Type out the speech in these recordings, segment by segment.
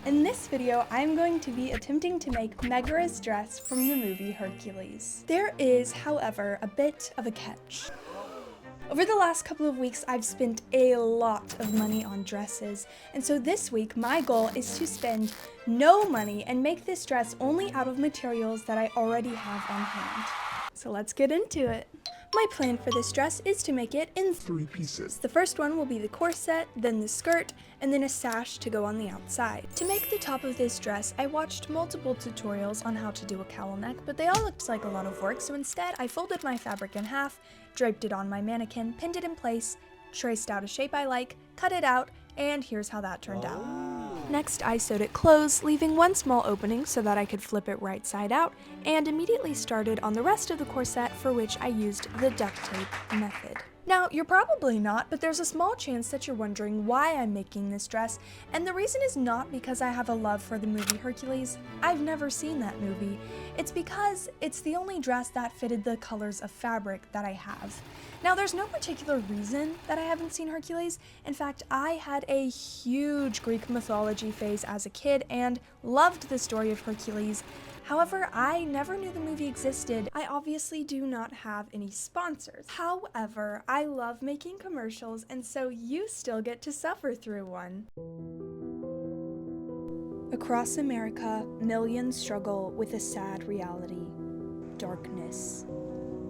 In this video, I'm going to be attempting to make Megara's dress from the movie Hercules. There is, however, a bit of a catch. Over the last couple of weeks, I've spent a lot of money on dresses, and so this week, my goal is to spend no money and make this dress only out of materials that I already have on hand. So let's get into it. My plan for this dress is to make it in 3 pieces. The first one will be the corset, then the skirt, and then a sash to go on the outside. To make the top of this dress, I watched multiple tutorials on how to do a cowl neck, but they all looked like a lot of work, so instead I folded my fabric in half, draped it on my mannequin, pinned it in place, traced out a shape I like, cut it out, and here's how that turned out. Next, I sewed it closed, leaving one small opening so that I could flip it right side out, and immediately started on the rest of the corset, for which I used the duct tape method. Now, you're probably not, but there's a small chance that you're wondering why I'm making this dress, and the reason is not because I have a love for the movie Hercules. I've never seen that movie. It's because it's the only dress that fitted the colors of fabric that I have. Now, there's no particular reason that I haven't seen Hercules. In fact, I had a huge Greek mythology phase as a kid and loved the story of Hercules. However, I never knew the movie existed. I obviously do not have any sponsors. However, I love making commercials, and so you still get to suffer through one. Across America, millions struggle with a sad reality: darkness.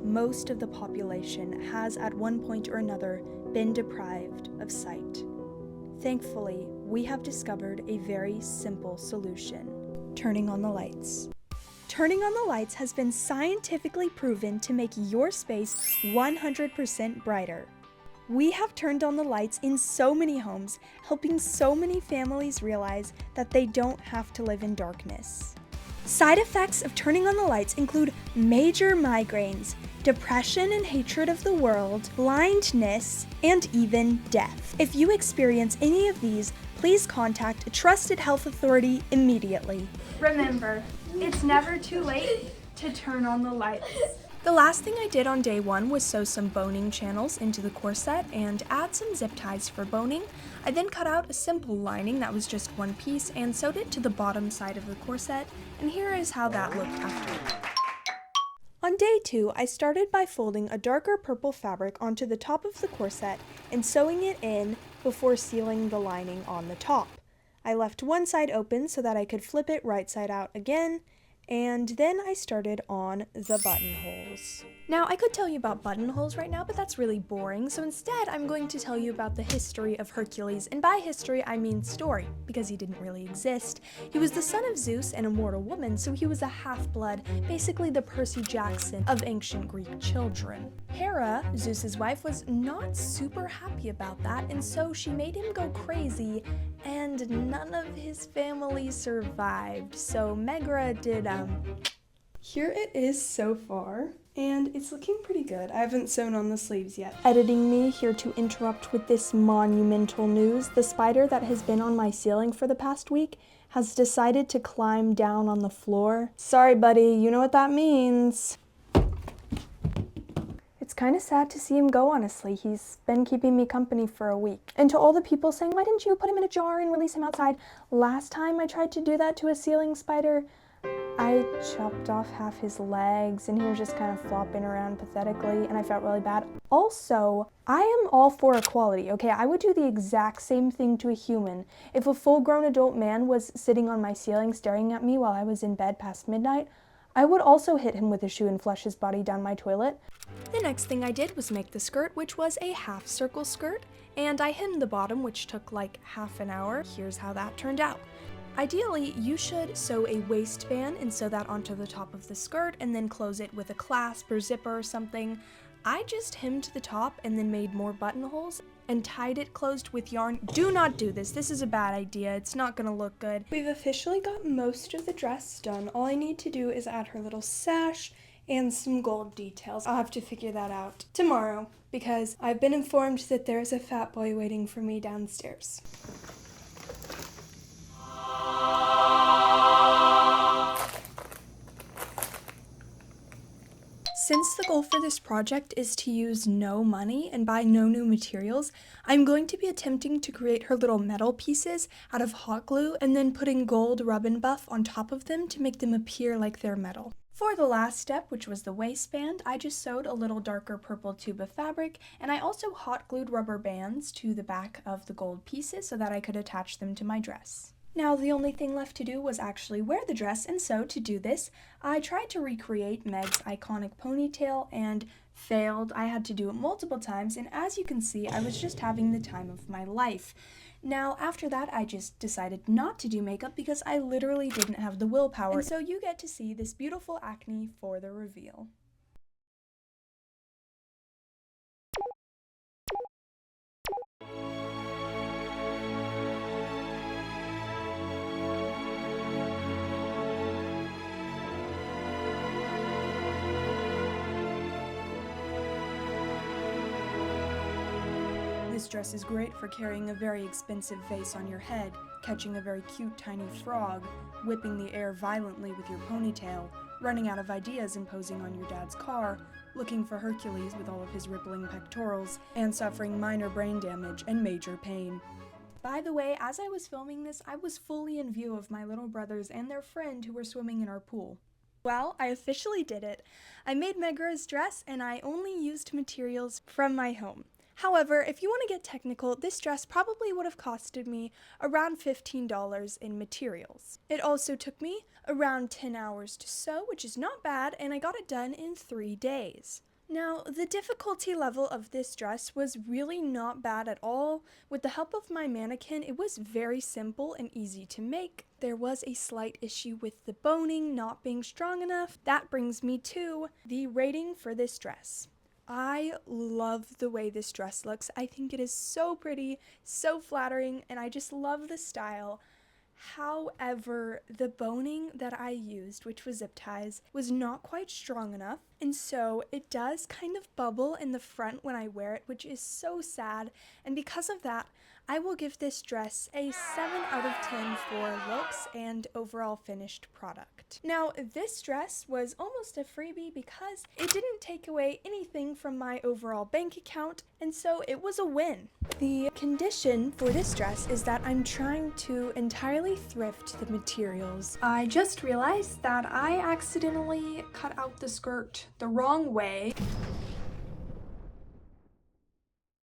Most of the population has at one point or another been deprived of sight. Thankfully, we have discovered a very simple solution: turning on the lights. Turning on the lights has been scientifically proven to make your space 100% brighter. We have turned on the lights in so many homes, helping so many families realize that they don't have to live in darkness. Side effects of turning on the lights include major migraines, depression and hatred of the world, blindness, and even death. If you experience any of these, please contact a trusted health authority immediately. Remember, it's never too late to turn on the lights. The last thing I did on day one was sew some boning channels into the corset and add some zip ties for boning. I then cut out a simple lining that was just one piece and sewed it to the bottom side of the corset, and here is how that looked after. On day 2, I started by folding a darker purple fabric onto the top of the corset and sewing it in before sealing the lining on the top. I left one side open so that I could flip it right side out again, and then I started on the buttonholes. Now, I could tell you about buttonholes right now, but that's really boring, so instead I'm going to tell you about the history of Hercules, and by history I mean story, because he didn't really exist. He was the son of Zeus and a mortal woman, so he was a half-blood, basically the Percy Jackson of ancient Greek children. Hera, Zeus's wife, was not super happy about that, and so she made him go crazy, and none of his family survived, so Megara did, Here it is so far, and it's looking pretty good. I haven't sewn on the sleeves yet. Editing me here to interrupt with this monumental news: the spider that has been on my ceiling for the past week has decided to climb down on the floor. Sorry, buddy, you know what that means. It's kind of sad to see him go, honestly. He's been keeping me company for a week. And to all the people saying, why didn't you put him in a jar and release him outside? Last time I tried to do that to a ceiling spider, I chopped off half his legs and he was just kind of flopping around pathetically, and I felt really bad. Also, I am all for equality, okay? I would do the exact same thing to a human. If a full-grown adult man was sitting on my ceiling staring at me while I was in bed past midnight, I would also hit him with a shoe and flush his body down my toilet. The next thing I did was make the skirt, which was a half-circle skirt, and I hemmed the bottom, which took like half an hour. Here's how that turned out. Ideally, you should sew a waistband and sew that onto the top of the skirt and then close it with a clasp or zipper or something. I just hemmed the top and then made more buttonholes and tied it closed with yarn. Do not do this. This is a bad idea. It's not gonna look good. We've officially got most of the dress done. All I need to do is add her little sash and some gold details. I'll have to figure that out tomorrow because I've been informed that there is a fat boy waiting for me downstairs. Since the goal for this project is to use no money and buy no new materials, I'm going to be attempting to create her little metal pieces out of hot glue and then putting gold rub and buff on top of them to make them appear like they're metal. For the last step, which was the waistband, I just sewed a little darker purple tube of fabric, and I also hot glued rubber bands to the back of the gold pieces so that I could attach them to my dress. Now the only thing left to do was actually wear the dress, and so to do this, I tried to recreate Meg's iconic ponytail and failed. I had to do it multiple times, and as you can see, I was just having the time of my life. Now, after that, I just decided not to do makeup because I literally didn't have the willpower, and so you get to see this beautiful acne for the reveal. This dress is great for carrying a very expensive vase on your head, catching a very cute tiny frog, whipping the air violently with your ponytail, running out of ideas and posing on your dad's car, looking for Hercules with all of his rippling pectorals, and suffering minor brain damage and major pain. By the way, as I was filming this, I was fully in view of my little brothers and their friend who were swimming in our pool. Well, I officially did it. I made Megara's dress, and I only used materials from my home. However, if you want to get technical, this dress probably would have costed me around $15 in materials. It also took me around 10 hours to sew, which is not bad, and I got it done in 3 days. Now, the difficulty level of this dress was really not bad at all. With the help of my mannequin, it was very simple and easy to make. There was a slight issue with the boning not being strong enough. That brings me to the rating for this dress. I love the way this dress looks. I think it is so pretty, so flattering, and I just love the style. However, the boning that I used, which was zip ties, was not quite strong enough, and so it does kind of bubble in the front when I wear it, which is so sad, and because of that, I will give this dress a 7 out of 10 for looks and overall finished product. Now, this dress was almost a freebie because it didn't take away anything from my overall bank account, and so it was a win. The condition for this dress is that I'm trying to entirely thrift the materials. I just realized that I accidentally cut out the skirt the wrong way.